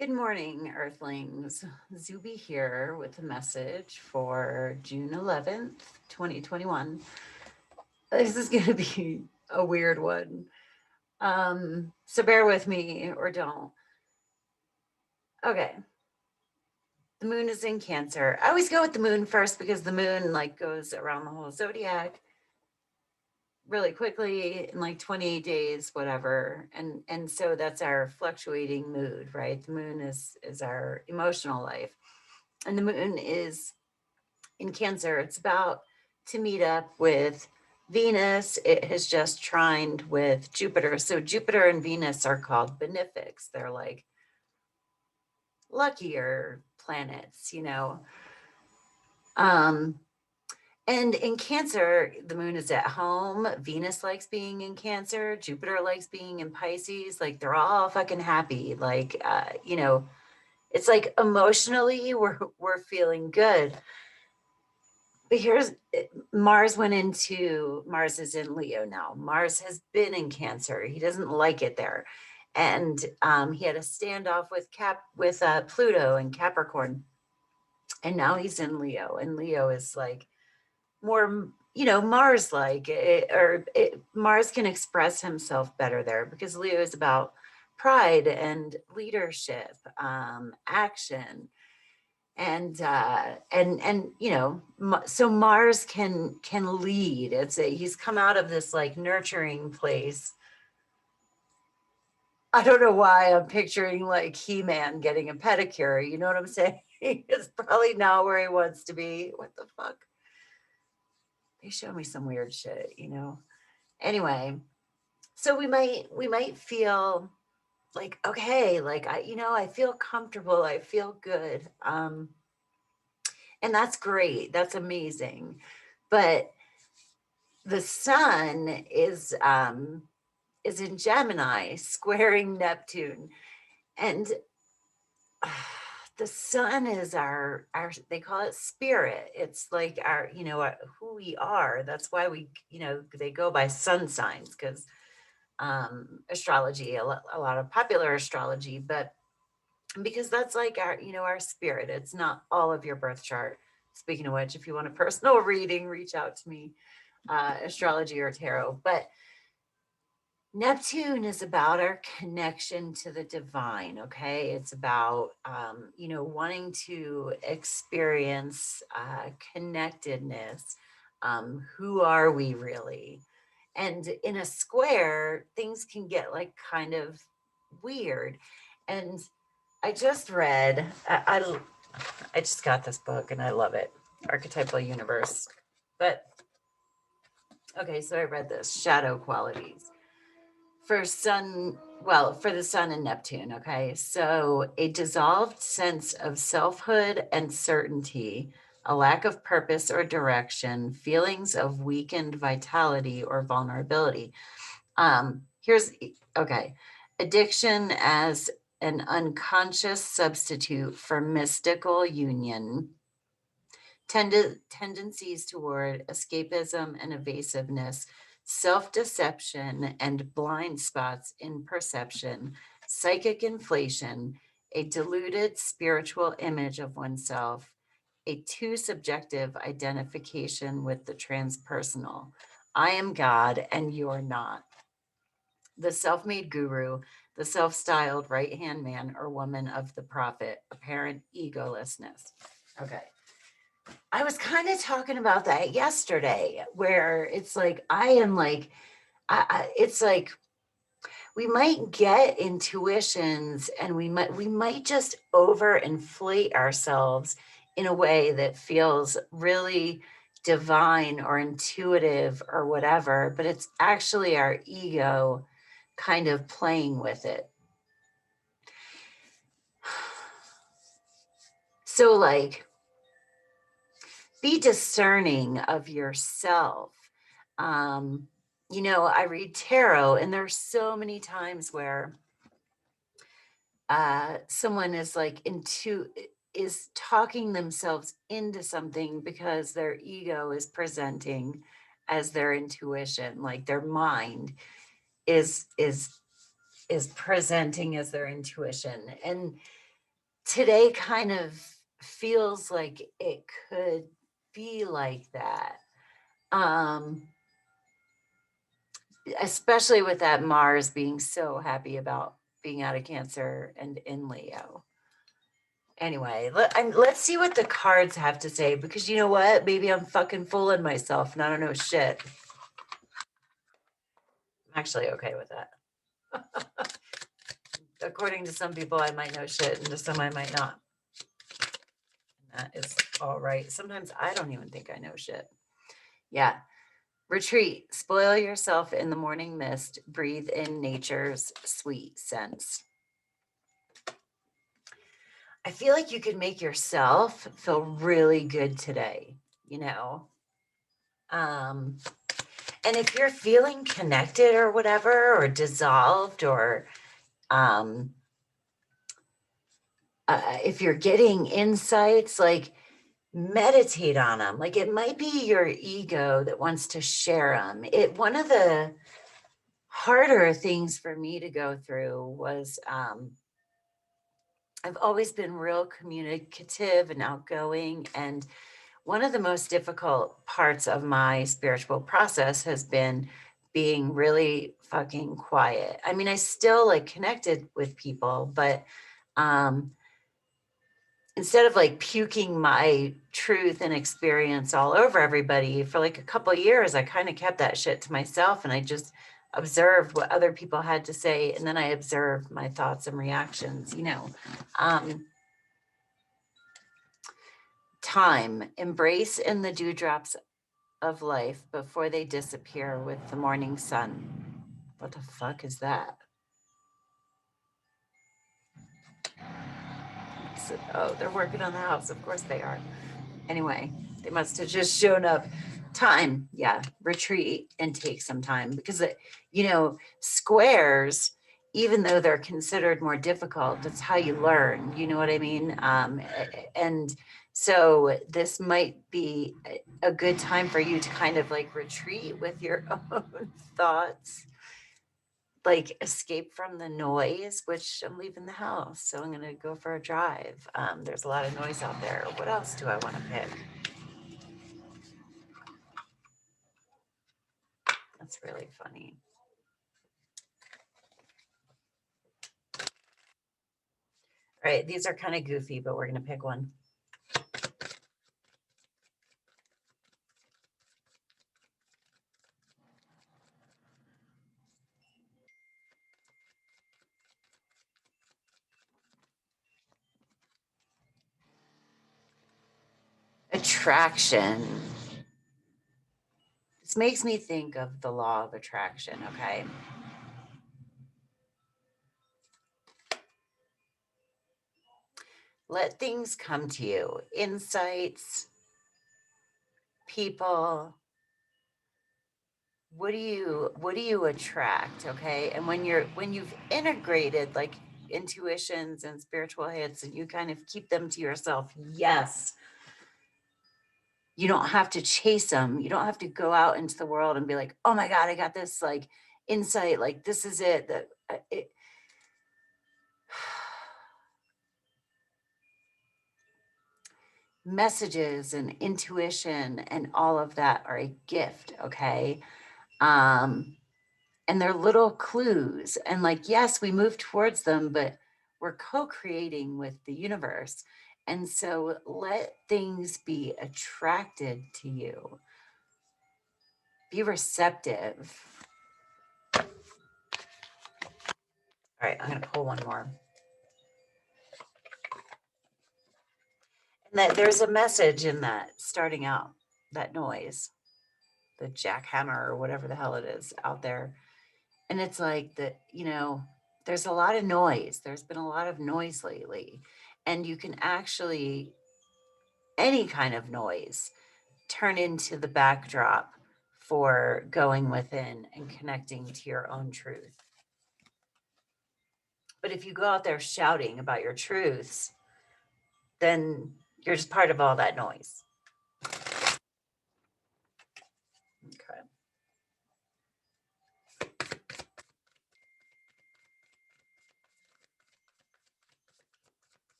Good morning, Earthlings. Zube here with a message for June 11th, 2021. This is going to be a weird one. So bear with me or don't. Okay. The moon is in Cancer. I always go with the moon first because the moon goes around the whole zodiac really quickly in like 28 days, whatever. And so that's our fluctuating mood, right? The moon is our emotional life. And the moon is in Cancer. It's about to meet up with Venus. It has just trined with Jupiter. So Jupiter and Venus are called benefics. They're like luckier planets. Um, and in Cancer, the moon is at home. Venus likes being in Cancer. Jupiter likes being in Pisces. Like they're all fucking happy. It's like emotionally we're feeling good. But here's Mars is in Leo now. Mars has been in Cancer. He doesn't like it there. And he had a standoff with Pluto and Capricorn. And now he's in Leo. And Leo is like more, Mars like, Mars can express himself better there because Leo is about pride and leadership, action, and so Mars can lead. He's come out of this like nurturing place. I don't know why I'm picturing like He-Man getting a pedicure, you know what I'm saying? It's probably not where he wants to be. What the fuck? They show me some weird shit. Anyway, so we might feel like, okay, like I feel comfortable, I feel good. And that's great. That's amazing. But the sun is in Gemini, squaring Neptune. And the sun is our they call it spirit. It's like who we are. That's why they go by sun signs because astrology, a lot of popular astrology, but because that's like our spirit. It's not all of your birth chart. Speaking of which, if you want a personal reading, reach out to me, astrology or tarot. But Neptune is about our connection to the divine. Okay, it's about wanting to experience connectedness. Who are we really? And in a square, things can get like kind of weird. And I just read, I just got this book and I love it, Archetypal Universe. But okay, so I read this Shadow Qualities for the sun and Neptune. Okay, so a dissolved sense of selfhood and certainty, a lack of purpose or direction, feelings of weakened vitality or vulnerability. Here's okay, addiction as an unconscious substitute for mystical union, tendencies toward escapism and evasiveness, self deception and blind spots in perception, psychic inflation, a diluted spiritual image of oneself, a too subjective identification with the transpersonal. I am God and you're not. The self made guru, the self styled right hand man or woman of the prophet, apparent egolessness. Okay. I was kind of talking about that yesterday, where it's like, I am like, it's like we might get intuitions and we might just overinflate ourselves in a way that feels really divine or intuitive or whatever, but it's actually our ego kind of playing with it. So like be discerning of yourself. I read tarot and there's so many times where someone is like is talking themselves into something because their ego is presenting as their intuition, like their mind is presenting as their intuition. And today kind of feels like it could be like that. Especially with that Mars being so happy about being out of Cancer and in Leo. Anyway, let's see what the cards have to say, because you know what? Maybe I'm fucking fooling myself and I don't know shit. I'm actually okay with that. According to some people, I might know shit, and to some I might not. And that is all right. Sometimes I don't even think I know shit. Yeah. Retreat. Spoil yourself in the morning mist. Breathe in nature's sweet scents. I feel like you could make yourself feel really good today, you know? And if you're feeling connected or whatever, or dissolved, or if you're getting insights, like meditate on them. Like it might be your ego that wants to share them. One of the harder things for me to go through was I've always been real communicative and outgoing, and one of the most difficult parts of my spiritual process has been being really fucking quiet. I mean, I still like connected with people, but instead of like puking my truth and experience all over everybody for like a couple of years, I kind of kept that shit to myself, and I just observed what other people had to say, and then I observed my thoughts and reactions, you know. Time, embrace in the dewdrops of life before they disappear with the morning sun. What the fuck is that? Oh, they're working on the house. Of course they are. Anyway, they must have just shown up. Time, yeah, retreat and take some time, because you know, squares, even though they're considered more difficult, that's how you learn, you know what I mean? And so this might be a good time for you to kind of like retreat with your own thoughts, like escape from the noise, which I'm leaving the house, so I'm gonna go for a drive. There's a lot of noise out there. What else do I want to pick? That's really funny. All right, these are kind of goofy, but we're going to pick one. Attraction. This makes me think of the law of attraction, okay? Let things come to you. Insights, people. What do you attract, okay? And when you've integrated like intuitions and spiritual hits, and you kind of keep them to yourself, yes, you don't have to chase them. You don't have to go out into the world and be like, oh my God, I got this like insight, like this is it. That it, messages and intuition and all of that are a gift, okay? And they're little clues. And like, yes, we move towards them, but we're co-creating with the universe. And so let things be attracted to you. Be receptive. All right, I'm going to pull one more. And that there's a message in that starting out, that noise, the jackhammer or whatever the hell it is out there. And it's like that, you know, there's a lot of noise. There's been a lot of noise lately. And you can actually, any kind of noise, turn into the backdrop for going within and connecting to your own truth. But if you go out there shouting about your truths, then you're just part of all that noise. Okay.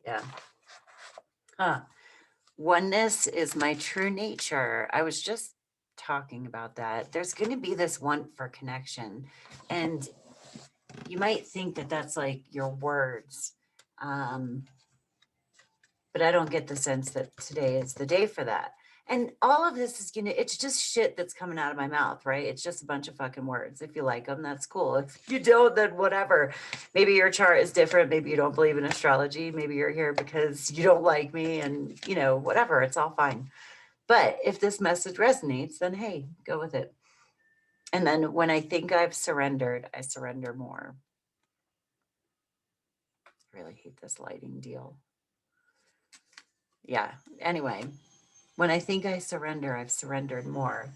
Yeah. Huh. Oneness is my true nature. I was just talking about that. There's going to be this want for connection. And you might think that that's like your words. But I don't get the sense that today is the day for that. And all of this is it's just shit that's coming out of my mouth, right? It's just a bunch of fucking words. If you like them, that's cool. If you don't, then whatever. Maybe your chart is different. Maybe you don't believe in astrology. Maybe you're here because you don't like me and, whatever. It's all fine. But if this message resonates, then hey, go with it. And then when I think I've surrendered, I surrender more. I really hate this lighting deal. Yeah. Anyway, when I think I surrender, I've surrendered more.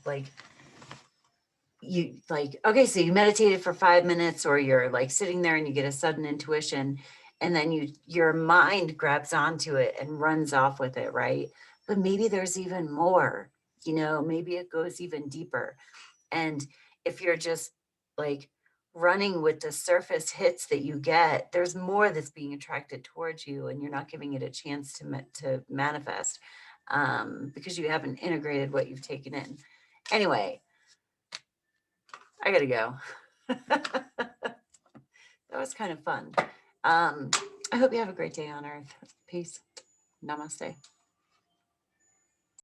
Okay, so you meditated for 5 minutes, or you're like sitting there and you get a sudden intuition, and then your mind grabs onto it and runs off with it, right? But maybe there's even more, maybe it goes even deeper. And if you're just like running with the surface hits that you get, there's more that's being attracted towards you, and you're not giving it a chance to manifest, because you haven't integrated what you've taken in. Anyway, I gotta go. That was kind of fun. I hope you have a great day on Earth. Peace. Namaste.